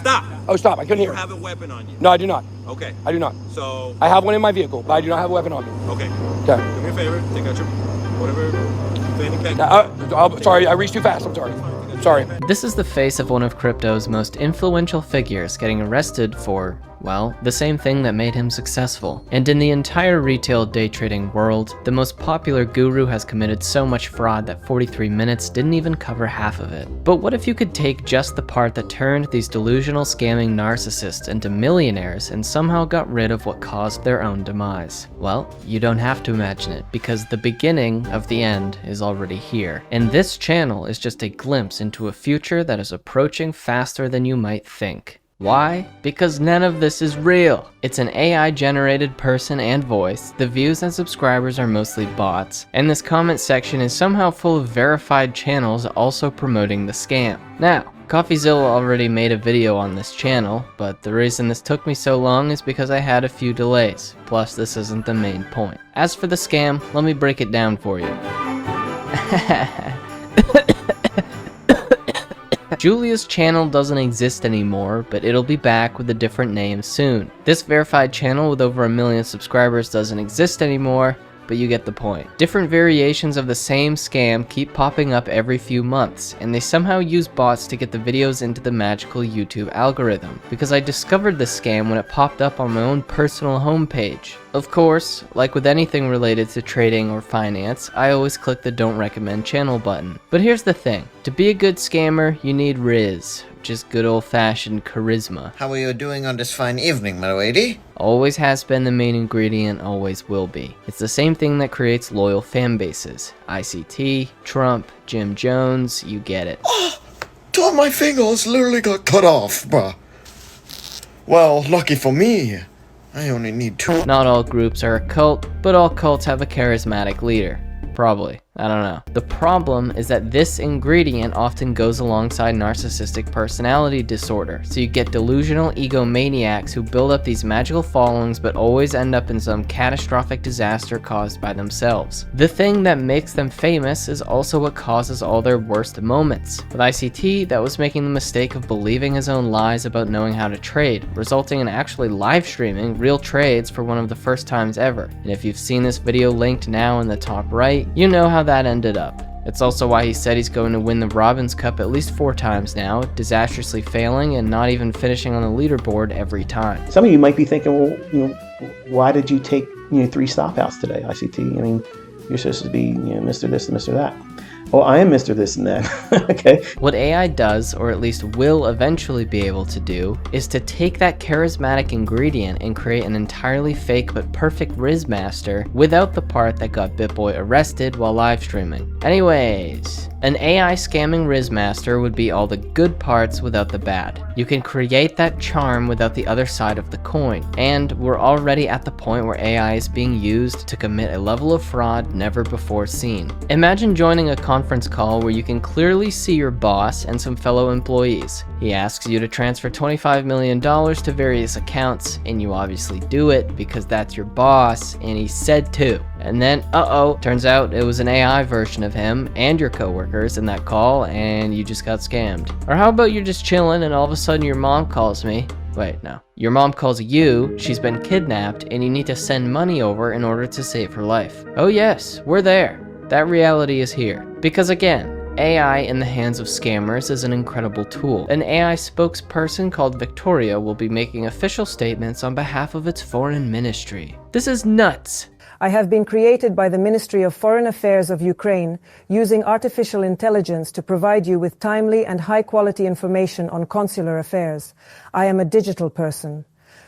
Stop. Oh, stop. I couldn't hear. You have a weapon on you. No, I do not. Okay. I do not. So. I have one in my vehicle, but I do not have a weapon on me. Okay. Okay. Do me a favor. Take out your whatever. Sorry, I reached too fast. I'm sorry. Sorry. This is the face of one of crypto's most influential figures getting arrested for, well, the same thing that made him successful. And in the entire retail day trading world, the most popular guru has committed so much fraud that 43 minutes didn't even cover half of it. But what if you could take just the part that turned these delusional scamming narcissists into millionaires and somehow got rid of what caused their own demise? Well, you don't have to imagine it, because the beginning of the end is already here. And this channel is just a glimpse into a future that is approaching faster than you might think. Why? Because none of this is real. It's an AI generated person and voice, the views and subscribers are mostly bots, and this comment section is somehow full of verified channels also promoting the scam. Now, CoffeeZilla already made a video on this channel, but the reason this took me so long is because I had a few delays, plus this isn't the main point. As for the scam, let me break it down for you. Julia's channel doesn't exist anymore, but it'll be back with a different name soon. This verified channel with over 1 million subscribers doesn't exist anymore, but you get the point. Different variations of the same scam keep popping up every few months, and they somehow use bots to get the videos into the magical YouTube algorithm, because I discovered this scam when it popped up on my own personal homepage. Of course, like with anything related to trading or finance, I always click the don't recommend channel button. But here's the thing, to be a good scammer, you need Riz, which is good old-fashioned charisma. How are you doing on this fine evening, my lady? Always has been the main ingredient, always will be. It's the same thing that creates loyal fan bases. ICT, Trump, Jim Jones, you get it. Oh, two of my fingers literally got cut off, bruh. Well, lucky for me, I only need 2. Not all groups are a cult, but all cults have a charismatic leader. Probably. I don't know. The problem is that this ingredient often goes alongside narcissistic personality disorder, so you get delusional egomaniacs who build up these magical followings but always end up in some catastrophic disaster caused by themselves. The thing that makes them famous is also what causes all their worst moments. With ICT, that was making the mistake of believing his own lies about knowing how to trade, resulting in actually live streaming real trades for one of the first times ever. And if you've seen this video linked now in the top right, you know how that ended up. It's also why he said he's going to win the Robbins Cup at least 4 times now, disastrously failing and not even finishing on the leaderboard every time. Some of you might be thinking, well, why did you take 3 stop outs today, ICT? I mean, you're supposed to be Mr. This and Mr. That. Well, I am Mr. This and That, okay? What AI does, or at least will eventually be able to do, is to take that charismatic ingredient and create an entirely fake but perfect Riz Master without the part that got BitBoy arrested while live streaming. Anyways, an AI scamming Riz Master would be all the good parts without the bad. You can create that charm without the other side of the coin, and we're already at the point where AI is being used to commit a level of fraud never before seen. Imagine joining a conference call where you can clearly see your boss and some fellow employees. He asks you to transfer $25 million to various accounts, and you obviously do it because that's your boss and he said to. And then, turns out it was an AI version of him and your coworkers in that call, and you just got scammed. Or how about you're just chilling and all of a sudden your mom calls me. Wait, no. Your mom calls you, she's been kidnapped, and you need to send money over in order to save her life. Oh yes, we're there. That reality is here. Because again, AI in the hands of scammers is an incredible tool. An AI spokesperson called Victoria will be making official statements on behalf of its foreign ministry. This is nuts. I have been created by the Ministry of Foreign Affairs of Ukraine using artificial intelligence to provide you with timely and high-quality information on consular affairs. I am a digital person.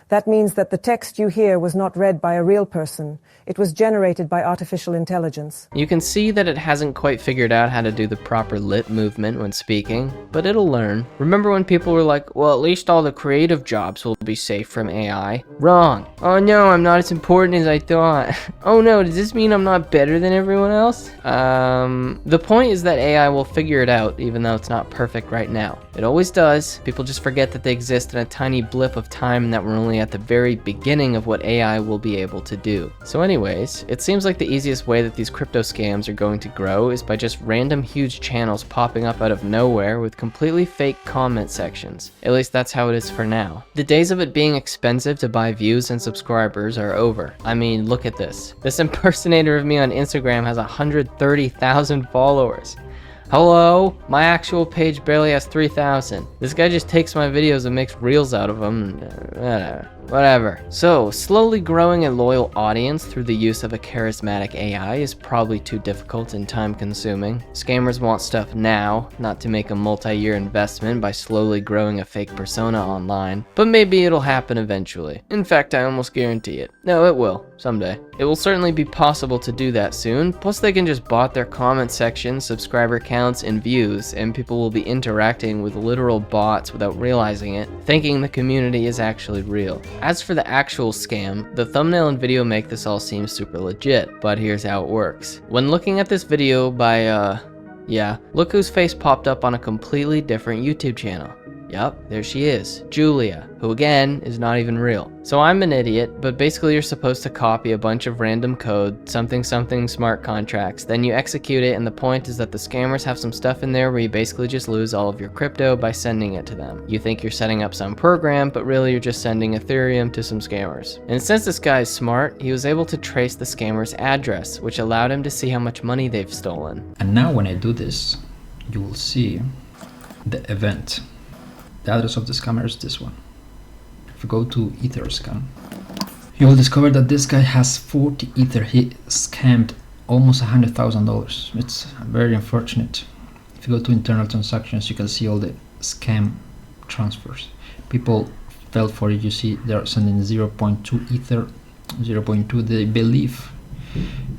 That means that the text you hear was not read by a real person. It was generated by artificial intelligence. You can see that it hasn't quite figured out how to do the proper lip movement when speaking, but it'll learn. Remember when people were like, well, at least all the creative jobs will be safe from AI? Wrong. Oh no, I'm not as important as I thought. Oh no, does this mean I'm not better than everyone else? The point is that AI will figure it out, even though it's not perfect right now. It always does. People just forget that they exist in a tiny blip of time and that we're only only at the very beginning of what AI will be able to do. So anyways, it seems like the easiest way that these crypto scams are going to grow is by just random huge channels popping up out of nowhere with completely fake comment sections. At least that's how it is for now. The days of it being expensive to buy views and subscribers are over. I mean, look at this. This impersonator of me on Instagram has 130,000 followers. Hello? My actual page barely has 3,000. This guy just takes my videos and makes reels out of them. Whatever. So, slowly growing a loyal audience through the use of a charismatic AI is probably too difficult and time consuming. Scammers want stuff now, not to make a multi-year investment by slowly growing a fake persona online. But maybe it'll happen eventually. In fact, I almost guarantee it. No, it will. Someday. It will certainly be possible to do that soon, plus they can just bot their comment section, subscriber counts, and views, and people will be interacting with literal bots without realizing it, thinking the community is actually real. As for the actual scam, the thumbnail and video make this all seem super legit, but here's how it works. When looking at this video by, look whose face popped up on a completely different YouTube channel. Yup, there she is, Julia, who again is not even real. So I'm an idiot, but basically you're supposed to copy a bunch of random code, something smart contracts, then you execute it, and the point is that the scammers have some stuff in there where you basically just lose all of your crypto by sending it to them. You think you're setting up some program, but really you're just sending Ethereum to some scammers. And since this guy is smart, he was able to trace the scammer's address, which allowed him to see how much money they've stolen. And now when I do this, you will see the event. The address of the scammer is this one. If you go to Etherscan, you will discover that this guy has 40 Ether. He scammed almost $100,000. It's very unfortunate. If you go to internal transactions, you can see all the scam transfers. People fell for it. You see they're sending 0.2 Ether, 0.2. They believe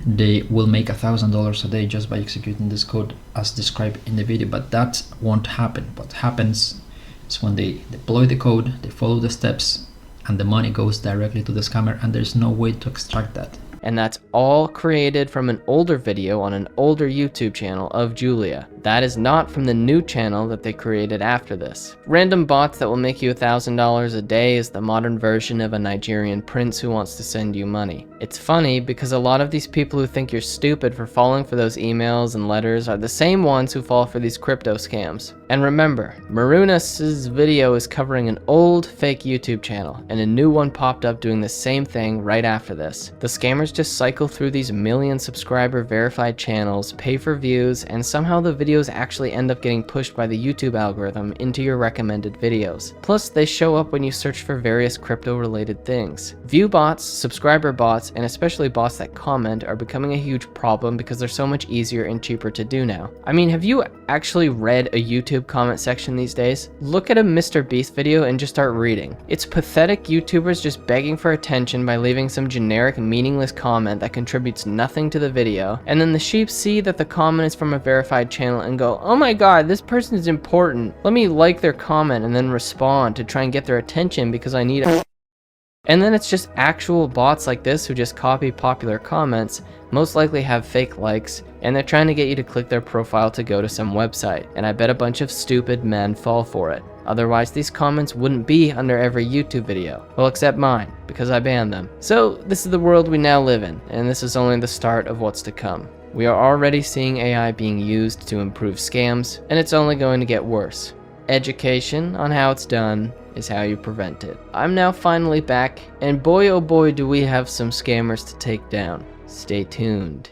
they will make $1,000 a day just by executing this code as described in the video, but that won't happen. What happens is when they deploy the code, they follow the steps, and the money goes directly to the scammer, and there's no way to extract that. And that's all created from an older video on an older YouTube channel of Julia. That is not from the new channel that they created after this. Random bots that will make you $1,000 a day is the modern version of a Nigerian prince who wants to send you money. It's funny because a lot of these people who think you're stupid for falling for those emails and letters are the same ones who fall for these crypto scams. And remember, Marunas' video is covering an old fake YouTube channel, and a new one popped up doing the same thing right after this. The scammers just cycle through these million subscriber verified channels, pay for views, and somehow the videos actually end up getting pushed by the YouTube algorithm into your recommended videos. Plus, they show up when you search for various crypto related things. View bots, subscriber bots, and especially bots that comment are becoming a huge problem because they're so much easier and cheaper to do now. I mean, have you actually read a YouTube comment section these days? Look at a Mr. Beast video and just start reading. It's pathetic YouTubers just begging for attention by leaving some generic meaningless comment that contributes nothing to the video, and then the sheep see that the comment is from a verified channel and go, oh my god, this person is important. Let me like their comment and then respond to try and get their attention because I need it. And then it's just actual bots like this who just copy popular comments, most likely have fake likes, and they're trying to get you to click their profile to go to some website, and I bet a bunch of stupid men fall for it. Otherwise, these comments wouldn't be under every YouTube video. Well, except mine, because I banned them. So, this is the world we now live in, and this is only the start of what's to come. We are already seeing AI being used to improve scams, and it's only going to get worse. Education on how it's done is how you prevent it. I'm now finally back, and boy oh boy do we have some scammers to take down. Stay tuned.